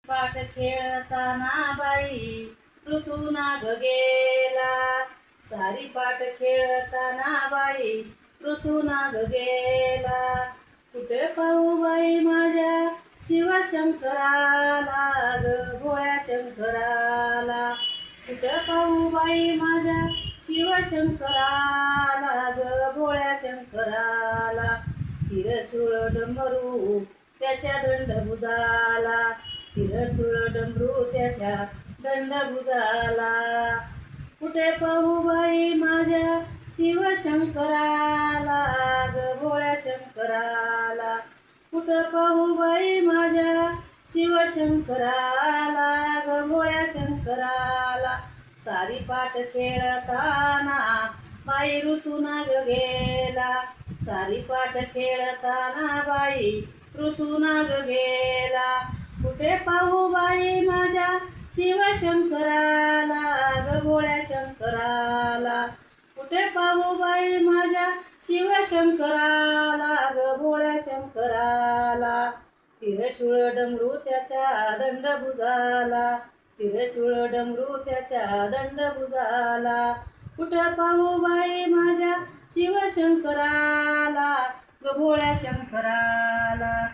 पाठ खेळताना बाई रुसून ग गेला. सारी पाठ खेळताना बाई रुसून ग गेला. कुठे पाहू बाई माझ्या शिवशंकराला ग भोळ्या शंकराला. कुठे पाहू बाई माझ्या शिवशंकराला ग भोळ्या शंकराला. तिरशूळ डमरू त्याच्या दंडभुजाला. तिरशूळ डमरू त्याच्या दंडभुजाला. कुठे पाहू बाई माझ्या शिवशंकराला ग भोळ्या शंकराला. कुठे पाहू बाई माझ्या शिवशंकराला ग भोळ्या शंकराला. सारी पाठ खेळताना बाई रुसून ग गेला. सारी पाठ खेळताना बाई रुसून ग गेला. कुठे पाहू बाई माझ्या शिवशंकराला ग भोळ्या शंकराला. कुठे पाहू बाई माझ्या शिवशंकराला ग भोळ्या शंकराला. तिरशूळ डमरू त्याच्या दंडभुजाला. तिरशूळ डमरू त्याच्या दंडभुजाला. कुठे पाहू बाई माझ्या शिवशंकराला ग भोळ्या शंकराला.